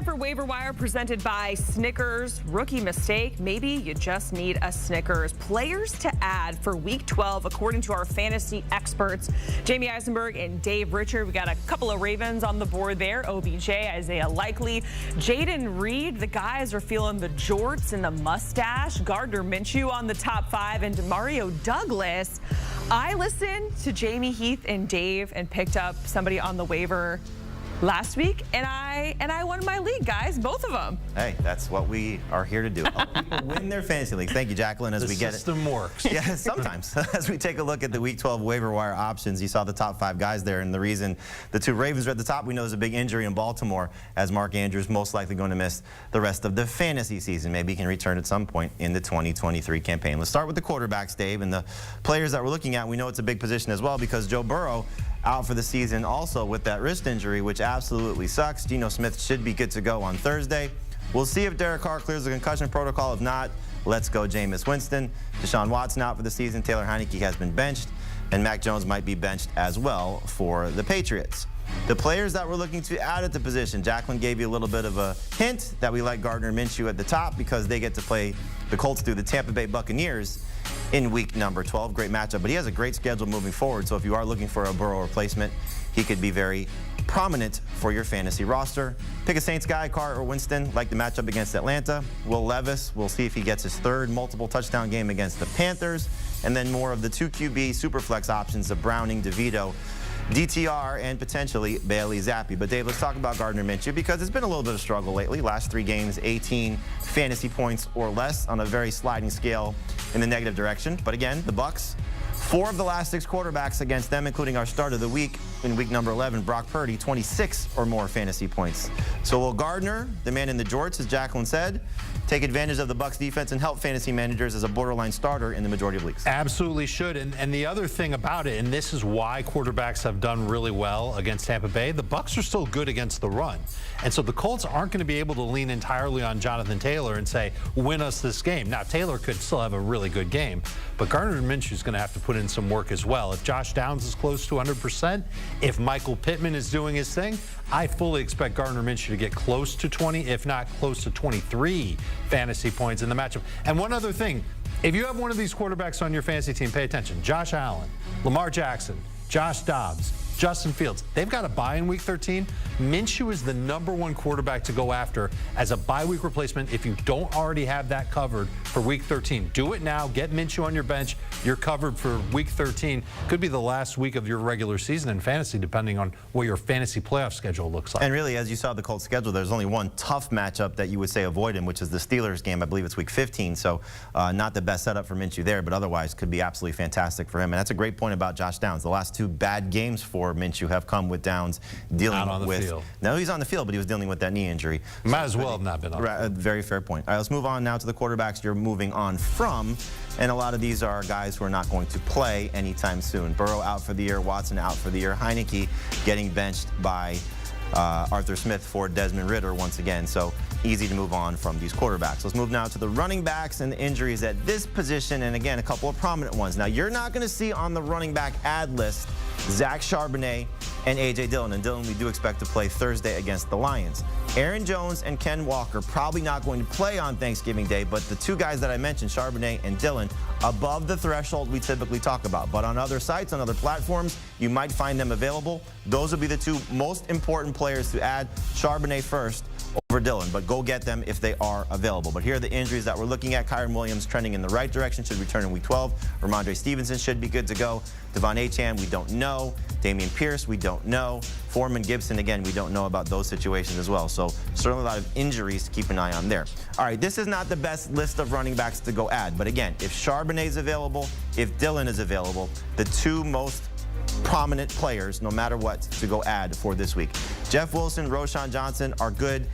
time for Waiver Wire presented by Snickers. Rookie mistake, maybe you just need a Snickers. Players to add for Week 12, according to our fantasy experts, Jamie Eisenberg and Dave Richard. We got a couple of Ravens on the board there. OBJ, Isaiah Likely, Jaden Reed. The guys are feeling the jorts and the mustache. Gardner Minshew on the top 5, and Demario Douglas. I listened to Jamie, Heath, and Dave and picked up somebody on the waiver last week, and I won my league, guys, both of them. Hey, that's what we are here to do. Help people win their fantasy leagues. Thank you, Jacqueline, as we get it. The system works. Yeah, sometimes. As we take a look at the Week 12 waiver wire options, you saw the top 5 guys there, and the reason the 2 Ravens are at the top, we know there's a big injury in Baltimore, as Mark Andrews most likely going to miss the rest of the fantasy season. Maybe he can return at some point in the 2023 campaign. Let's start with the quarterbacks, Dave, and the players that we're looking at. We know it's a big position as well because Joe Burrow out for the season also with that wrist injury, which absolutely sucks. Geno Smith should be good to go on Thursday. We'll see if Derek Carr clears the concussion protocol. If not, let's go Jameis Winston. Deshaun Watson out for the season. Taylor Heineke has been benched, and Mac Jones might be benched as well for the Patriots. The players that we're looking to add at the position, Jacqueline gave you a little bit of a hint that we like Gardner Minshew at the top because they get to play the Colts through the Tampa Bay Buccaneers in week number 12. Great matchup, but he has a great schedule moving forward, so if you are looking for a Burrow replacement, he could be very prominent for your fantasy roster. Pick a Saints guy, Carr or Winston, like the matchup against Atlanta. Will Levis, we'll see if he gets his 3rd multiple touchdown game against the Panthers, and then more of the 2 QB superflex options of Browning, DeVito, DTR, and potentially Bailey Zappi. But Dave, let's talk about Gardner Minshew because it's been a little bit of struggle lately. Last 3 games, 18 fantasy points or less on a very sliding scale in the negative direction. But again, the Bucs, 4 of the last 6 quarterbacks against them, including our start of the week in week number 11, Brock Purdy, 26 or more fantasy points. So will Gardner, the man in the jorts, as Jacqueline said, take advantage of the Bucs defense and help fantasy managers as a borderline starter in the majority of leagues? Absolutely should. And the other thing about it, and this is why quarterbacks have done really well against Tampa Bay, the Bucs are still good against the run. And so the Colts aren't going to be able to lean entirely on Jonathan Taylor and say, win us this game. Now, Taylor could still have a really good game, but Gardner Minshew is going to have to put in some work as well. If Josh Downs is close to 100%, if Michael Pittman is doing his thing, I fully expect Gardner Minshew to get close to 20, if not close to 23 fantasy points in the matchup. And one other thing, if you have one of these quarterbacks on your fantasy team, pay attention. Josh Allen, Lamar Jackson, Josh Dobbs, Justin Fields, they've got a bye in week 13. Minshew is the #1 quarterback to go after as a bye week replacement if you don't already have that covered for week 13. Do it now. Get Minshew on your bench. You're covered for week 13. Could be the last week of your regular season in fantasy, depending on what your fantasy playoff schedule looks like. And really, as you saw the Colts schedule, there's only one tough matchup that you would say avoid him, which is the Steelers game. I believe it's week 15, so not the best setup for Minshew there, but otherwise could be absolutely fantastic for him. And that's a great point about Josh Downs. The last 2 bad games for Minshew have come with Downs dealing Not on the with. field. No, he's on the field, but he was dealing with that knee injury. Might as well have not been on the field. Very fair point. All right, let's move on now to the quarterbacks you're moving on from. And a lot of these are guys who are not going to play anytime soon. Burrow out for the year, Watson out for the year, Heineke getting benched by Arthur Smith for Desmond Ridder once again. So easy to move on from these quarterbacks. Let's move now to the running backs and the injuries at this position. And again, a couple of prominent ones. Now, you're not going to see on the running back ad list Zach Charbonnet and A.J. Dillon. And Dillon, we do expect to play Thursday against the Lions. Aaron Jones and Ken Walker probably not going to play on Thanksgiving Day, but the 2 guys that I mentioned, Charbonnet and Dillon, above the threshold we typically talk about. But on other sites, on other platforms, you might find them available. Those will be the 2 most important players to add. Charbonnet first over Dillon, but go get them if they are available. But here are the injuries that we're looking at. Kyron Williams trending in the right direction, should return in week 12. Ramondre Stevenson should be good to go. Devon Achane, we don't know. Damian Pierce, we don't know. Foreman Gibson, again, we don't know about those situations as well. So certainly a lot of injuries to keep an eye on there. All right, this is not the best list of running backs to go add. But again, if Charbonnet is available, if Dillon is available, the 2 most prominent players, no matter what, to go add for this week. Jeff Wilson, Roschon Johnson are good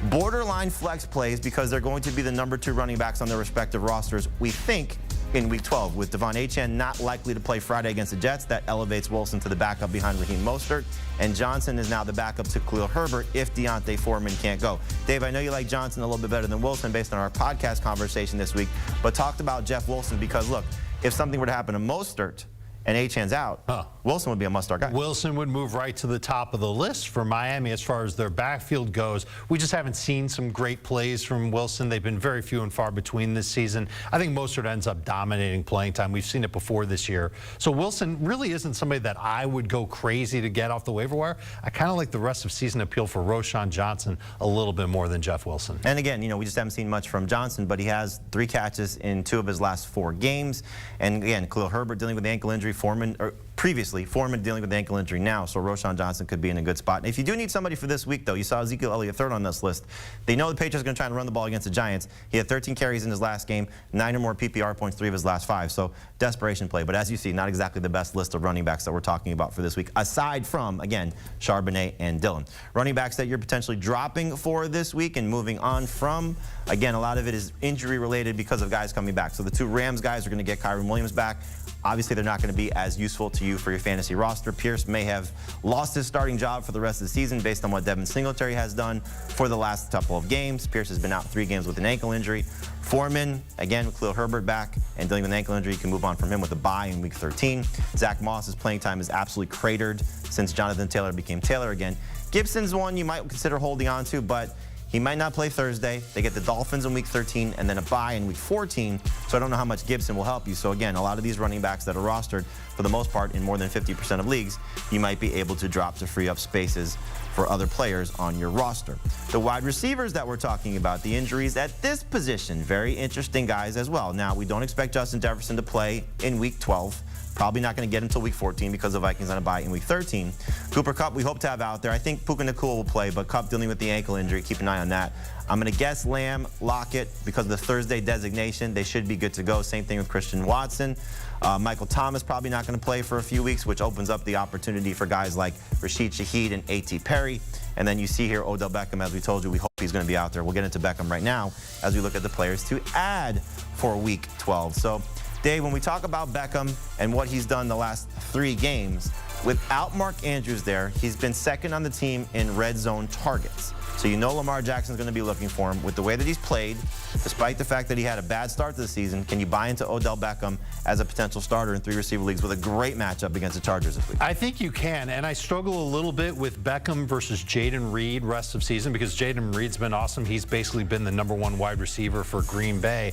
borderline flex plays because they're going to be the #2 running backs on their respective rosters, we think, in week 12. With Devon Achane not likely to play Friday against the Jets, that elevates Wilson to the backup behind Raheem Mostert. And Johnson is now the backup to Khalil Herbert if Deontay Foreman can't go. Dave, I know you like Johnson a little bit better than Wilson based on our podcast conversation this week, but talked about Jeff Wilson because, look, if something were to happen to Mostert and Achan's out, Wilson would be a must-start guy. Wilson would move right to the top of the list for Miami as far as their backfield goes. We just haven't seen some great plays from Wilson. They've been very few and far between this season. I think Mostert ends up dominating playing time. We've seen it before this year. So Wilson really isn't somebody that I would go crazy to get off the waiver wire. I kind of like the rest of season appeal for Roschon Johnson a little bit more than Jeff Wilson. And again, you know, we just haven't seen much from Johnson, but he has 3 catches in 2 of his last 4 games. And again, Khalil Herbert dealing with the ankle injury, previously Foreman dealing with the ankle injury now, so Roschon Johnson could be in a good spot. And if you do need somebody for this week, though, you saw Ezekiel Elliott third on this list. They know the Patriots are going to try and run the ball against the Giants. He had 13 carries in his last game, 9 or more PPR points, 3 of his last 5. So desperation play. But as you see, not exactly the best list of running backs that we're talking about for this week, aside from, again, Charbonnet and Dillon. Running backs that you're potentially dropping for this week and moving on from, again, a lot of it is injury related because of guys coming back. So the 2 Rams guys are going to get Kyren Williams back. Obviously, they're not going to be as useful to you for your fantasy roster. Pierce may have lost his starting job for the rest of the season based on what Devin Singletary has done for the last couple of games. Pierce has been out 3 games with an ankle injury. Foreman, again, with Khalil Herbert back and dealing with an ankle injury, you can move on from him with a bye in week 13. Zach Moss's playing time is absolutely cratered since Jonathan Taylor became Taylor again. Gibson's one you might consider holding on to, but he might not play Thursday. They get the Dolphins in week 13 and then a bye in week 14. So I don't know how much Gibson will help you. So again, a lot of these running backs that are rostered, for the most part, in more than 50% of leagues, you might be able to drop to free up spaces for other players on your roster. The wide receivers that we're talking about, the injuries at this position, very interesting guys as well. Now, we don't expect Justin Jefferson to play in week 12. Probably not going to get until week 14 because the Vikings on a bye in week 13. Cooper Kupp, we hope to have out there. I think Puka Nacua will play, but Kupp dealing with the ankle injury. Keep an eye on that. I'm going to guess Lamb, Lockett, because of the Thursday designation. They should be good to go. Same thing with Christian Watson. Michael Thomas probably not going to play for a few weeks, which opens up the opportunity for guys like Rashid Shaheed and A.T. Perry. And then you see here Odell Beckham, as we told you, we hope he's going to be out there. We'll get into Beckham right now as we look at the players to add for week 12. So, Dave, when we talk about Beckham and what he's done the last 3 games, without Mark Andrews there, he's been second on the team in red zone targets. So you know Lamar Jackson's going to be looking for him. With the way that he's played, despite the fact that he had a bad start to the season, can you buy into Odell Beckham as a potential starter in 3 receiver leagues with a great matchup against the Chargers this week? I think you can, and I struggle a little bit with Beckham versus Jaden Reed rest of season because Jaden Reed's been awesome. He's basically been the #1 wide receiver for Green Bay.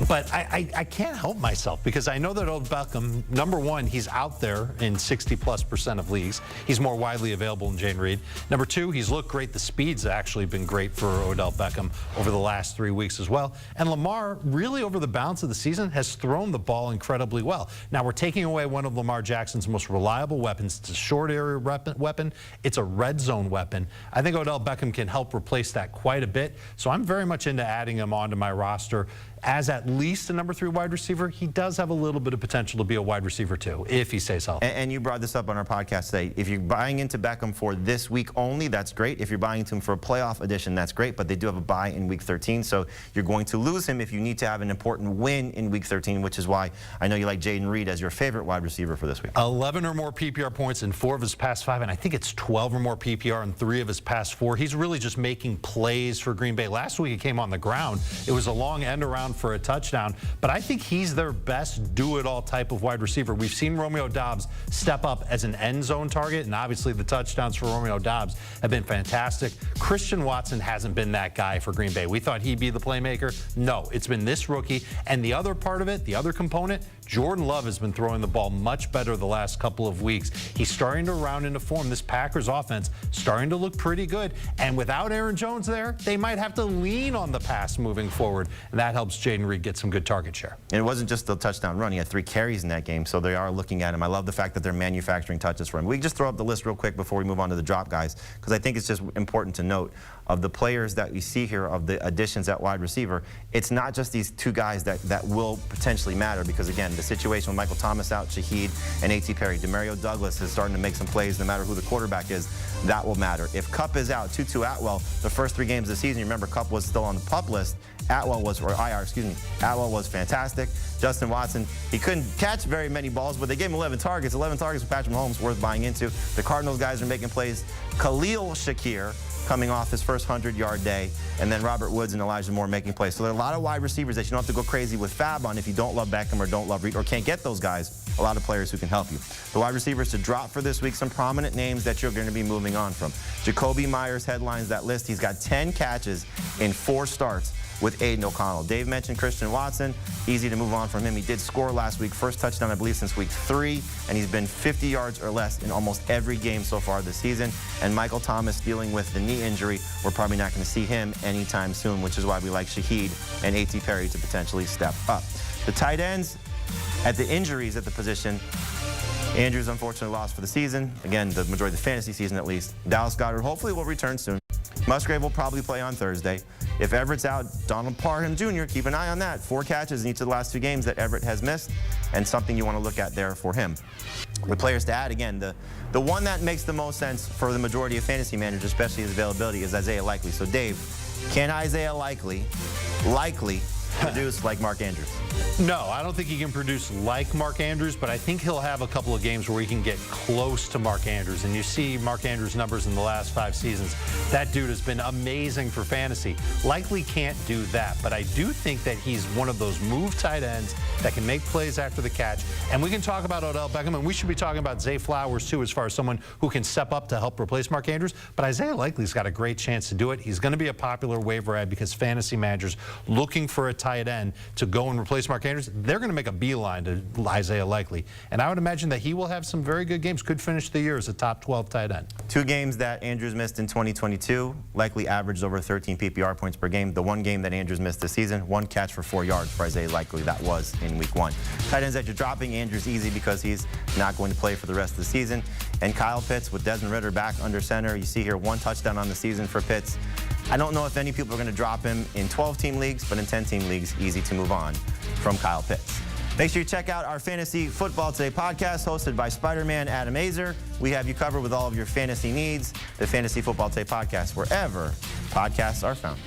But I can't help myself because I know that Odell Beckham, #1, he's out there in 60+% of leagues. He's more widely available than Jaden Reed. #2, he's looked great. The speed's actually been great for Odell Beckham over the last 3 weeks as well. And Lamar, really over the balance of the season, has thrown the ball incredibly well. Now, we're taking away one of Lamar Jackson's most reliable weapons. It's a short area weapon. It's a red zone weapon. I think Odell Beckham can help replace that quite a bit. So I'm very much into adding him onto my roster as at least a #3 wide receiver. He does have a little bit of potential to be a wide receiver too, if he stays healthy. And you brought this up on our podcast today. If you're buying into Beckham for this week only, that's great. If you're buying into him for a playoff edition, that's great. But they do have a bye in week 13, so you're going to lose him if you need to have an important win in week 13, which is why I know you like Jaden Reed as your favorite wide receiver for this week. 11 or more PPR points in 4 of his past 5, and I think it's 12 or more PPR in 3 of his past 4. He's really just making plays for Green Bay. Last week he came on the ground. It was a long end around for a touchdown. But I think he's their best do-it-all type of wide receiver. We've seen Romeo Doubs step up as an end zone target, and obviously the touchdowns for Romeo Doubs have been fantastic. Christian Watson hasn't been that guy for Green Bay. We thought he'd be the playmaker. No, it's been this rookie. And the other part of it, the other component, Jordan Love has been throwing the ball much better the last couple of weeks. He's starting to round into form. This Packers offense starting to look pretty good. And without Aaron Jones there, they might have to lean on the pass moving forward. And that helps Jaden Reed get some good target share. And it wasn't just the touchdown run. He had 3 carries in that game, so they are looking at him. I love the fact that they're manufacturing touches for him. We can just throw up the list real quick before we move on to the drop guys, because I think it's just important to note of the players that we see here, of the additions at wide receiver, it's not just these 2 guys that will potentially matter, because again, the situation with Michael Thomas out, Shaheed, and A.T. Perry, Demario Douglas is starting to make some plays no matter who the quarterback is. That will matter. If Kupp is out, Tutu Atwell, the first 3 games of the season, you remember Kupp was still on the PUP list. Atwell was fantastic. Justin Watson, he couldn't catch very many balls, but they gave him 11 targets. 11 targets with Patrick Mahomes, worth buying into. The Cardinals guys are making plays. Khalil Shakir, coming off his first 100-yard day, and then Robert Woods and Elijah Moore making plays. So there are a lot of wide receivers that you don't have to go crazy with fab on if you don't love Beckham or don't love Reed or can't get those guys. A lot of players who can help you. The wide receivers to drop for this week, some prominent names that you're going to be moving on from. Jacoby Myers headlines that list. He's got 10 catches in 4 starts with Aiden O'Connell. Dave mentioned Christian Watson. Easy to move on from him. He did score last week. First touchdown, I believe, since week 3. And he's been 50 yards or less in almost every game so far this season. And Michael Thomas dealing with the knee injury. We're probably not going to see him anytime soon, which is why we like Shaheed and A.T. Perry to potentially step up. The tight ends, at the injuries at the position, Andrews unfortunately lost for the season. Again, the majority of the fantasy season at least. Dallas Goedert hopefully will return soon. Musgrave will probably play on Thursday. If Everett's out, Donald Parham Jr., keep an eye on that. 4 catches in each of the last 2 games that Everett has missed, and something you want to look at there for him. The players to add, again, the one that makes the most sense for the majority of fantasy managers, especially his availability, is Isaiah Likely. So, Dave, can Isaiah likely produce like Mark Andrews? No, I don't think he can produce like Mark Andrews, but I think he'll have a couple of games where he can get close to Mark Andrews. And you see Mark Andrews' numbers in the last 5 seasons. That dude has been amazing for fantasy. Likely can't do that, but I do think that he's one of those move tight ends that can make plays after the catch. And we can talk about Odell Beckham, and we should be talking about Zay Flowers, too, as far as someone who can step up to help replace Mark Andrews. But Isaiah Likely's got a great chance to do it. He's going to be a popular waiver ad because fantasy managers looking for a tight end to go and replace Mark Andrews, they're going to make a beeline to Isaiah Likely. And I would imagine that he will have some very good games, could finish the year as a top 12 tight end. 2 games that Andrews missed in 2022, Likely averaged over 13 PPR points per game. The 1 game that Andrews missed this season, 1 catch for 4 yards for Isaiah Likely. That was in week 1. Tight ends that you're dropping, Andrews easy because he's not going to play for the rest of the season. And Kyle Pitts with Desmond Ridder back under center. You see here 1 touchdown on the season for Pitts. I don't know if any people are going to drop him in 12-team leagues, but in 10-team leagues, easy to move on from Kyle Pitts. Make sure you check out our Fantasy Football Today podcast hosted by Spider-Man Adam Azer. We have you covered with all of your fantasy needs. The Fantasy Football Today podcast, wherever podcasts are found.